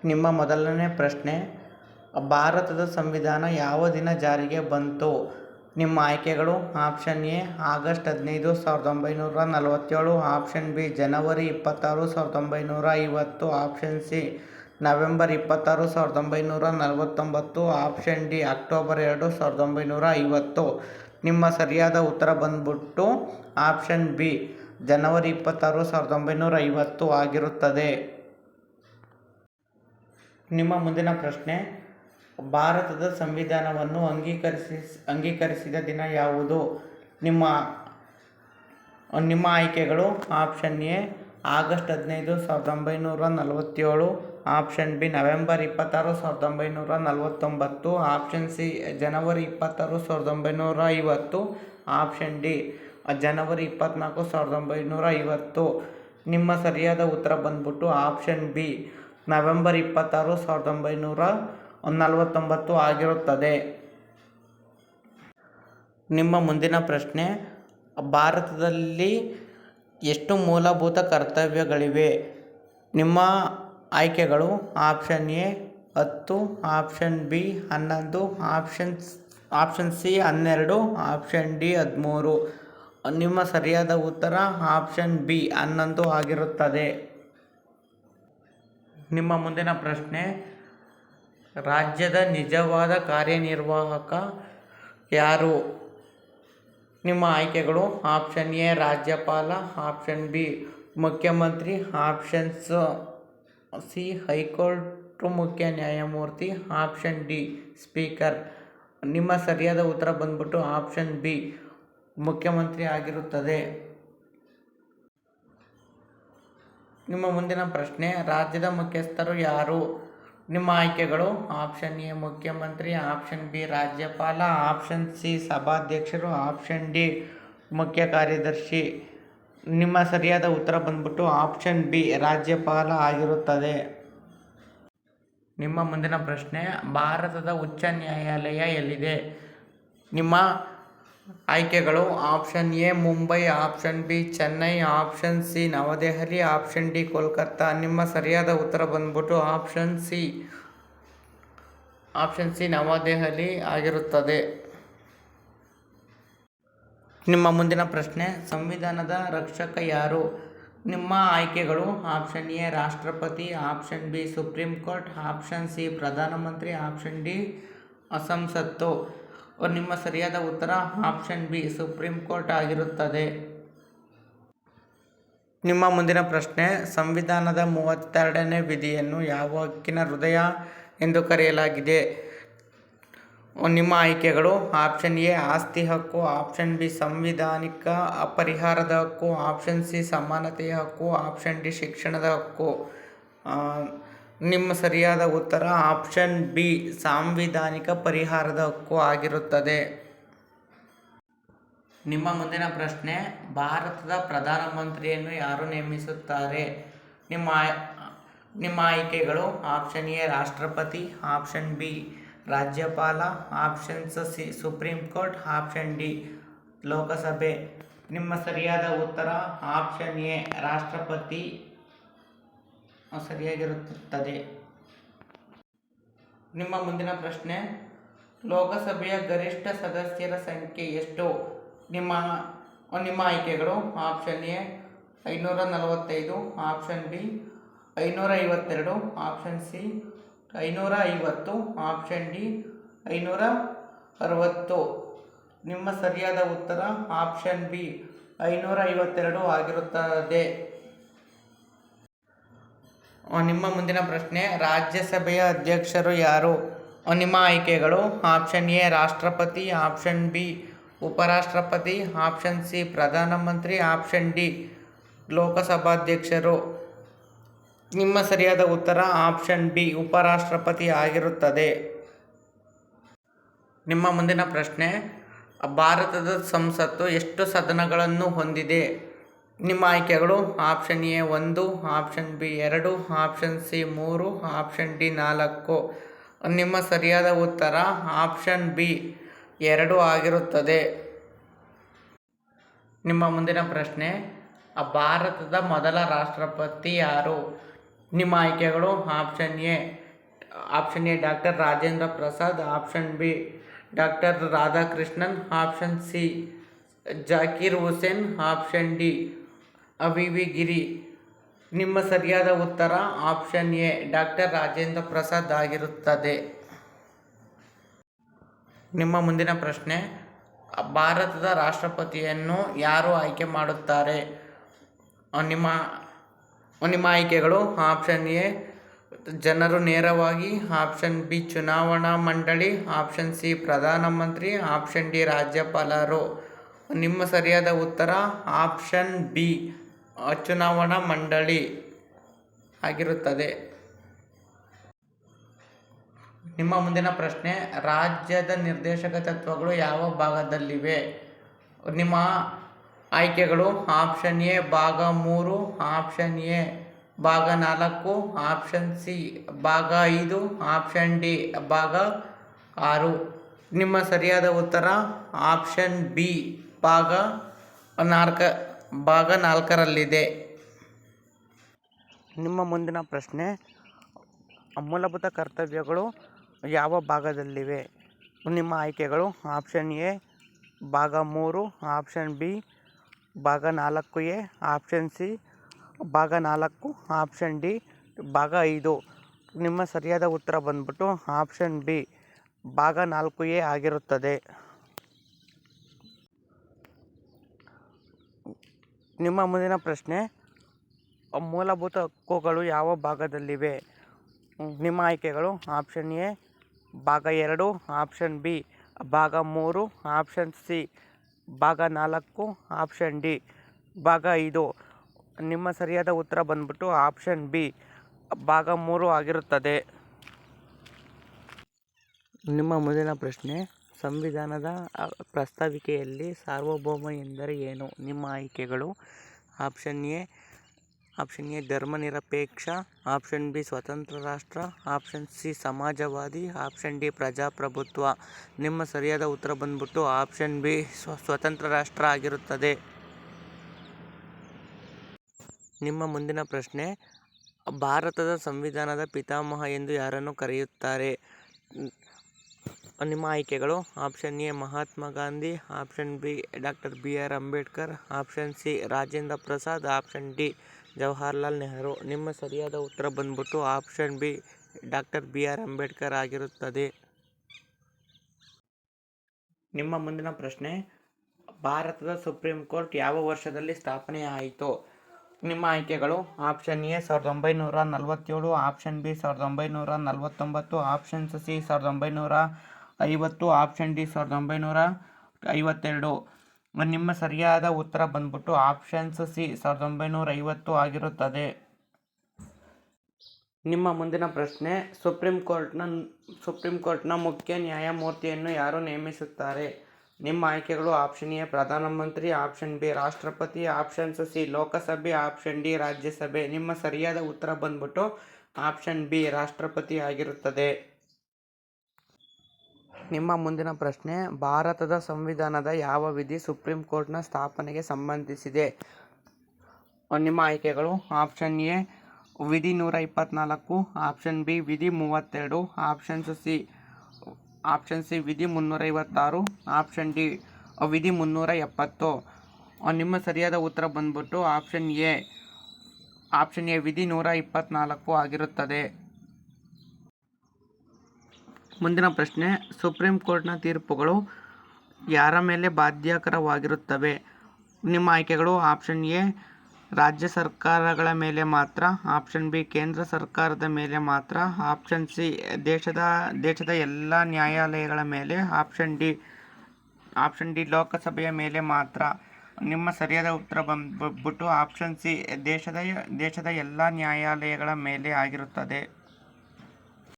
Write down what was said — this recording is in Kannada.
ನಿಮ್ಮ ಮೊದಲನೇ ಪ್ರಶ್ನೆ, ಭಾರತದ ಸಂವಿಧಾನ ಯಾವ ದಿನ ಜಾರಿಗೆ ಬಂತು? ನಿಮ್ಮ ಆಯ್ಕೆಗಳು: option A August 15, 1947, option B January 26, 1950, option C November 26, 1949, option D October 2, 1950. ನಿಮ್ಮ ಸರಿಯಾದ ಉತ್ತರ ಬಂದ್ಬಿಟ್ಟು ಆಪ್ಷನ್ ಬಿ ಜನವರಿ 26, 1950 ಆಗಿರುತ್ತದೆ. ನಿಮ್ಮ ಮುಂದಿನ ಪ್ರಶ್ನೆ, ಭಾರತದ ಸಂವಿಧಾನವನ್ನು ಅಂಗೀಕರಿಸಿದ ದಿನ ಯಾವುದು? ನಿಮ್ಮ ಆಯ್ಕೆಗಳು: option A August 15, 1947, option B November 26, 1949, option C ಜನವರಿ 26, 1950, ಆಪ್ಷನ್ ಡಿ ಜನವರಿ 24, 1950. ನಿಮ್ಮ ಸರಿಯಾದ ಉತ್ತರ ಬಂದ್ಬಿಟ್ಟು ಆಪ್ಷನ್ ಬಿ ನವೆಂಬರ್ 26, 1949 ಆಗಿರುತ್ತದೆ. ನಿಮ್ಮ ಮುಂದಿನ ಪ್ರಶ್ನೆ, ಭಾರತದಲ್ಲಿ ಎಷ್ಟು ಮೂಲಭೂತ ಕರ್ತವ್ಯಗಳಿವೆ? ನಿಮ್ಮ ಆಯ್ಕೆಗಳು: option A 10, option B 11, option C 12, option D 13. ನಿಮ್ಮ ಸರಿಯಾದ ಉತ್ತರ ಆಪ್ಷನ್ ಬಿ 11 ಆಗಿರುತ್ತದೆ. ನಿಮ್ಮ ಮುಂದಿನ ಪ್ರಶ್ನೆ, ರಾಜ್ಯದ ನಿಜವಾದ ಕಾರ್ಯನಿರ್ವಾಹಕ ಯಾರು? ನಿಮ್ಮ ಆಯ್ಕೆಗಳು: ಆಪ್ಷನ್ ಎ ರಾಜ್ಯಪಾಲ, ಆಪ್ಷನ್ ಬಿ ಮುಖ್ಯಮಂತ್ರಿ, ಆಪ್ಷನ್ ಸಿ ಹೈಕೋರ್ಟ್ ಮುಖ್ಯ ನ್ಯಾಯಮೂರ್ತಿ, ಆಪ್ಷನ್ ಡಿ ಸ್ಪೀಕರ್. ನಿಮ್ಮ ಸರಿಯಾದ ಉತ್ತರ ಬಂದ್ಬಿಟ್ಟು ಆಪ್ಷನ್ ಬಿ ಮುಖ್ಯಮಂತ್ರಿ ಆಗಿರುತ್ತದೆ. ನಿಮ್ಮ ಮುಂದಿನ ಪ್ರಶ್ನೆ, ರಾಜ್ಯದ ಮುಖ್ಯಸ್ಥರು ಯಾರು? ನಿಮ್ಮ ಆಯ್ಕೆಗಳು: ಆಪ್ಷನ್ ಎ ಮುಖ್ಯಮಂತ್ರಿ, ಆಪ್ಷನ್ ಬಿ ರಾಜ್ಯಪಾಲ, ಆಪ್ಷನ್ ಸಿ ಸಭಾಧ್ಯಕ್ಷರು, ಆಪ್ಷನ್ ಡಿ ಮುಖ್ಯ ಕಾರ್ಯದರ್ಶಿ. ನಿಮ್ಮ ಸರಿಯಾದ ಉತ್ತರ ಬಂದ್ಬಿಟ್ಟು ಆಪ್ಷನ್ ಬಿ ರಾಜ್ಯಪಾಲ ಆಗಿರುತ್ತದೆ. ನಿಮ್ಮ ಮುಂದಿನ ಪ್ರಶ್ನೆ, ಭಾರತದ ಉಚ್ಚ ನ್ಯಾಯಾಲಯ ಎಲ್ಲಿದೆ? ನಿಮ್ಮ ಆಯ್ಕೆಗಳು: option A Mumbai, option B Chennai, option C New Delhi, option D Kolkata. ನಿಮ್ಮ ಸರಿಯಾದ ಉತ್ತರ ಬಂದ್ಬಿಟ್ಟು ಆಪ್ಷನ್ ಸಿ ನವದೆಹಲಿ ಆಗಿರುತ್ತದೆ. ನಿಮ್ಮ ಮುಂದಿನ ಪ್ರಶ್ನೆ, ಸಂವಿಧಾನದ ರಕ್ಷಕ ಯಾರು? ನಿಮ್ಮ ಆಯ್ಕೆಗಳು: ಆಪ್ಷನ್ ಎ ರಾಷ್ಟ್ರಪತಿ, option B supreme court, option C ಪ್ರಧಾನಮಂತ್ರಿ, ಆಪ್ಷನ್ ಡಿ ಸಂಸತ್ತು. ನಿಮ್ಮ ಸರಿಯಾದ ಉತ್ತರ ಆಪ್ಷನ್ ಬಿ ಸುಪ್ರೀಂ ಕೋರ್ಟ್ ಆಗಿರುತ್ತದೆ. ನಿಮ್ಮ ಮುಂದಿನ ಪ್ರಶ್ನೆ, ಸಂವಿಧಾನದ 32ನೇ ವಿಧಿಯನ್ನು ಯಾವ ಹಕ್ಕಿನ ಹೃದಯ ಎಂದು ಕರೆಯಲಾಗಿದೆ? ನಿಮ್ಮ ಆಯ್ಕೆಗಳು: ಆಪ್ಷನ್ ಎ ಆಸ್ತಿ ಹಕ್ಕು, ಆಪ್ಷನ್ ಬಿ ಸಂವಿಧಾನಿಕ ಪರಿಹಾರದ ಹಕ್ಕು, ಆಪ್ಷನ್ ಸಿ ಸಮಾನತೆಯ ಹಕ್ಕು, ಆಪ್ಷನ್ ಡಿ ಶಿಕ್ಷಣದ ಹಕ್ಕು. ನಿಮ್ಮ ಸರಿಯಾದ ಉತ್ತರ ಆಪ್ಷನ್ ಬಿ ಸಾಂವಿಧಾನಿಕ ಪರಿಹಾರದ ಹಕ್ಕು ಆಗಿರುತ್ತದೆ. ನಿಮ್ಮ ಮುಂದಿನ ಪ್ರಶ್ನೆ, ಭಾರತದ ಪ್ರಧಾನಮಂತ್ರಿಯನ್ನು ಯಾರು ನೇಮಿಸುತ್ತಾರೆ? ನಿಮ್ಮ ಆಯ್ಕೆಗಳು: ಆಪ್ಷನ್ ಎ ರಾಷ್ಟ್ರಪತಿ, ಆಪ್ಷನ್ ಬಿ ರಾಜ್ಯಪಾಲ, option C supreme court, option D Lok Sabha. ನಿಮ್ಮ ಸರಿಯಾದ ಉತ್ತರ ಆಪ್ಷನ್ ಎ ರಾಷ್ಟ್ರಪತಿ ಸರಿಯಾಗಿರುತ್ತದೆ. ನಿಮ್ಮ ಮುಂದಿನ ಪ್ರಶ್ನೆ, ಲೋಕಸಭೆಯ ಗರಿಷ್ಠ ಸದಸ್ಯರ ಸಂಖ್ಯೆ ಎಷ್ಟು? ನಿಮ್ಮ ಆಯ್ಕೆಗಳು: option A 545, option B 552, option C 550, option D 560. ನಿಮ್ಮ ಸರಿಯಾದ ಉತ್ತರ ಆಪ್ಷನ್ ಬಿ 552 ಆಗಿರುತ್ತದೆ. ನಿಮ್ಮ ಮುಂದಿನ ಪ್ರಶ್ನೆ, ರಾಜ್ಯಸಭೆಯ ಅಧ್ಯಕ್ಷರು ಯಾರು? ನಿಮ್ಮ ಆಯ್ಕೆಗಳು: ಆಪ್ಷನ್ ಎ ರಾಷ್ಟ್ರಪತಿ, ಆಪ್ಷನ್ ಬಿ ಉಪರಾಷ್ಟ್ರಪತಿ, ಆಪ್ಷನ್ ಸಿ ಪ್ರಧಾನಮಂತ್ರಿ, ಆಪ್ಷನ್ ಡಿ ಲೋಕಸಭಾಧ್ಯಕ್ಷರು. ನಿಮ್ಮ ಸರಿಯಾದ ಉತ್ತರ ಆಪ್ಷನ್ ಬಿ ಉಪರಾಷ್ಟ್ರಪತಿ ಆಗಿರುತ್ತದೆ. ನಿಮ್ಮ ಮುಂದಿನ ಪ್ರಶ್ನೆ, ಭಾರತದ ಸಂಸತ್ತು ಎಷ್ಟು ಸದನಗಳನ್ನು ಹೊಂದಿದೆ? ನಿಮ್ಮ ಆಯ್ಕೆಗಳು: option A 1, option B 2, option C 3, option D 4. ನಿಮ್ಮ ಸರಿಯಾದ ಉತ್ತರ ಆಪ್ಷನ್ ಬಿ 2 ಆಗಿರುತ್ತದೆ. ನಿಮ್ಮ ಮುಂದಿನ ಪ್ರಶ್ನೆ, ಭಾರತದ ಮೊದಲ ರಾಷ್ಟ್ರಪತಿ ಯಾರು? ನಿಮ್ಮ ಆಯ್ಕೆಗಳು option A doctor Rajendra Prasad, option B doctor Radhakrishnan, option C Zakir Hussain, option D V V Giri. ನಿಮ್ಮ ಸರಿಯಾದ ಉತ್ತರ option A doctor Rajendra Prasad ಆಗಿರುತ್ತದೆ. ನಿಮ್ಮ ಮುಂದಿನ ಪ್ರಶ್ನೆ, ಭಾರತದ ರಾಷ್ಟ್ರಪತಿಯನ್ನು ಯಾರು ಆಯ್ಕೆ ಮಾಡುತ್ತಾರೆ? ನಿಮ್ಮ ಆಯ್ಕೆಗಳು ಆಪ್ಷನ್ ಎ ಜನರು ನೇರವಾಗಿ, ಆಪ್ಷನ್ ಬಿ ಚುನಾವಣಾ ಮಂಡಳಿ, ಆಪ್ಷನ್ ಸಿ ಪ್ರಧಾನಮಂತ್ರಿ, ಆಪ್ಷನ್ ಡಿ ರಾಜ್ಯಪಾಲರು. ನಿಮ್ಮ ಸರಿಯಾದ ಉತ್ತರ ಆಪ್ಷನ್ ಬಿ ಚುನಾವಣಾ ಮಂಡಳಿ ಆಗಿರುತ್ತದೆ. ನಿಮ್ಮ ಮುಂದಿನ ಪ್ರಶ್ನೆ, ರಾಜ್ಯದ ನಿರ್ದೇಶಕ ತತ್ವಗಳು ಯಾವ ಭಾಗದಲ್ಲಿವೆ? ನಿಮ್ಮ ಆಯ್ಕೆಗಳು ಆಪ್ಷನ್ ಎ ಭಾಗ 3, ಆಪ್ಷನ್ ಎ ಭಾಗ 4, ಆಪ್ಷನ್ ಸಿ ಭಾಗ 5, ಆಪ್ಷನ್ ಡಿ ಭಾಗ 6. ನಿಮ್ಮ ಸರಿಯಾದ ಉತ್ತರ ಆಪ್ಷನ್ ಬಿ ಭಾಗ 4ರಲ್ಲಿದೆ. ನಿಮ್ಮ ಮುಂದಿನ ಪ್ರಶ್ನೆ, ಮೂಲಭೂತ ಕರ್ತವ್ಯಗಳು ಯಾವ ಭಾಗದಲ್ಲಿವೆ? ನಿಮ್ಮ ಆಯ್ಕೆಗಳು ಆಪ್ಷನ್ ಎ ಭಾಗ 3, ಆಪ್ಷನ್ ಬಿ ಭಾಗ 4a, ಆಪ್ಷನ್ ಸಿ ಭಾಗ 4, ಆಪ್ಷನ್ ಡಿ ಭಾಗ 5. ನಿಮ್ಮ ಸರಿಯಾದ ಉತ್ತರ ಬಂದ್ಬಿಟ್ಟು ಆಪ್ಷನ್ ಬಿ ಭಾಗ 4a ಆಗಿರುತ್ತದೆ. ನಿಮ್ಮ ಮುಂದಿನ ಪ್ರಶ್ನೆ, ಮೂಲಭೂತ ಹಕ್ಕುಗಳು ಯಾವ ಭಾಗದಲ್ಲಿವೆ? ನಿಮ್ಮ ಆಯ್ಕೆಗಳು ಆಪ್ಷನ್ ಎ ಭಾಗ 2, ಆಪ್ಷನ್ ಬಿ ಭಾಗ 3, ಆಪ್ಷನ್ ಸಿ ಭಾಗ 4, ಆಪ್ಷನ್ ಡಿ ಭಾಗ 5. ನಿಮ್ಮ ಸರಿಯಾದ ಉತ್ತರ ಬಂದ್ಬಿಟ್ಟು ಆಪ್ಷನ್ ಬಿ ಭಾಗ 3 ಆಗಿರುತ್ತದೆ. ನಿಮ್ಮ ಮುಂದಿನ ಪ್ರಶ್ನೆ, ಸಂವಿಧಾನದ ಪ್ರಸ್ತಾವಿಕೆಯಲ್ಲಿ ಸಾರ್ವಭೌಮ ಎಂದರೆ ಏನು? ನಿಮ್ಮ ಆಯ್ಕೆಗಳು ಆಪ್ಷನ್ ಎ ಧರ್ಮನಿರಪೇಕ್ಷ, ಆಪ್ಷನ್ ಬಿ ಸ್ವತಂತ್ರ ರಾಷ್ಟ್ರ, ಆಪ್ಷನ್ ಸಿ ಸಮಾಜವಾದಿ, ಆಪ್ಷನ್ ಡಿ ಪ್ರಜಾಪ್ರಭುತ್ವ. ನಿಮ್ಮ ಸರಿಯಾದ ಉತ್ತರ ಬಂದ್ಬಿಟ್ಟು ಆಪ್ಷನ್ ಬಿ ಸ್ವತಂತ್ರ ರಾಷ್ಟ್ರ ಆಗಿರುತ್ತದೆ. ನಿಮ್ಮ ಮುಂದಿನ ಪ್ರಶ್ನೆ, ಭಾರತದ ಸಂವಿಧಾನದ ಪಿತಾಮಹ ಎಂದು ಯಾರನ್ನು ಕರೆಯುತ್ತಾರೆ? ನಿಮ್ಮ ಆಯ್ಕೆಗಳು option A Mahatma Gandhi, option B doctor B R. Ambedkar, option C Rajendra Prasad, option D Jawaharlal Nehru. ನಿಮ್ಮ ಸರಿಯಾದ ಉತ್ತರ ಬಂದ್ಬಿಟ್ಟು option B doctor B R. Ambedkar ಆಗಿರುತ್ತದೆ. ನಿಮ್ಮ ಮುಂದಿನ ಪ್ರಶ್ನೆ, ಭಾರತದ ಸುಪ್ರೀಂ ಕೋರ್ಟ್ ಯಾವ ವರ್ಷದಲ್ಲಿ ಸ್ಥಾಪನೆಯಾಯಿತು? ನಿಮ್ಮ ಆಯ್ಕೆಗಳು option A 1947, option B 1949, option C 1950, option D 1952. ನಿಮ್ಮ ಸರಿಯಾದ ಉತ್ತರ ಬಂದ್ಬಿಟ್ಟು ಆಪ್ಷನ್ ಸಿ 1950 ಆಗಿರುತ್ತದೆ. ನಿಮ್ಮ ಮುಂದಿನ ಪ್ರಶ್ನೆ, ಸುಪ್ರೀಂ ಕೋರ್ಟ್ನ ಮುಖ್ಯ ನ್ಯಾಯಮೂರ್ತಿಯನ್ನು ಯಾರು ನೇಮಿಸುತ್ತಾರೆ? ನಿಮ್ಮ ಆಯ್ಕೆಗಳು ಆಪ್ಷನ್ ಎ ಪ್ರಧಾನಮಂತ್ರಿ, ಆಪ್ಷನ್ ಬಿ ರಾಷ್ಟ್ರಪತಿ, ಆಪ್ಷನ್ ಸಿ ಲೋಕಸಭೆ, ಆಪ್ಷನ್ ಡಿ ರಾಜ್ಯಸಭೆ. ನಿಮ್ಮ ಸರಿಯಾದ ಉತ್ತರ ಬಂದ್ಬಿಟ್ಟು ಆಪ್ಷನ್ ಬಿ ರಾಷ್ಟ್ರಪತಿ ಆಗಿರುತ್ತದೆ. ನಿಮ್ಮ ಮುಂದಿನ ಪ್ರಶ್ನೆ, ಭಾರತದ ಸಂವಿಧಾನದ ಯಾವ ವಿಧಿ ಸುಪ್ರೀಂ ಕೋರ್ಟ್ನ ಸ್ಥಾಪನೆಗೆ ಸಂಬಂಧಿಸಿದೆ? ನಿಮ್ಮ ಆಯ್ಕೆಗಳು ಆಪ್ಷನ್ ಎ ವಿಧಿ 124, ಆಪ್ಷನ್ ಬಿ ವಿಧಿ 32, ಆಪ್ಷನ್ ಸಿ ವಿಧಿ 356, ಆಪ್ಷನ್ ಡಿ ವಿಧಿ 370. ನಿಮ್ಮ ಸರಿಯಾದ ಉತ್ತರ ಬಂದ್ಬಿಟ್ಟು ಆಪ್ಷನ್ ಎ ವಿಧಿ 124 ಆಗಿರುತ್ತದೆ. ಮುಂದಿನ ಪ್ರಶ್ನೆ, ಸುಪ್ರೀಂ ಕೋರ್ಟ್ನ ತೀರ್ಪುಗಳು ಯಾರ ಮೇಲೆ ಬಾಧ್ಯಕರವಾಗಿರುತ್ತವೆ? ನಿಮ್ಮ ಆಯ್ಕೆಗಳು ಆಪ್ಷನ್ ಎ ರಾಜ್ಯ ಸರ್ಕಾರಗಳ ಮೇಲೆ ಮಾತ್ರ, ಆಪ್ಷನ್ ಬಿ ಕೇಂದ್ರ ಸರ್ಕಾರದ ಮೇಲೆ ಮಾತ್ರ, ಆಪ್ಷನ್ ಸಿ ದೇಶದ ಎಲ್ಲ ನ್ಯಾಯಾಲಯಗಳ ಮೇಲೆ, ಆಪ್ಷನ್ ಡಿ ಲೋಕಸಭೆಯ ಮೇಲೆ ಮಾತ್ರ. ನಿಮ್ಮ ಸರಿಯಾದ ಉತ್ತರ ಬಂದ್ಬಿಟ್ಟು ಆಪ್ಷನ್ ಸಿ ದೇಶದ ಎಲ್ಲ ನ್ಯಾಯಾಲಯಗಳ ಮೇಲೆ ಆಗಿರುತ್ತದೆ.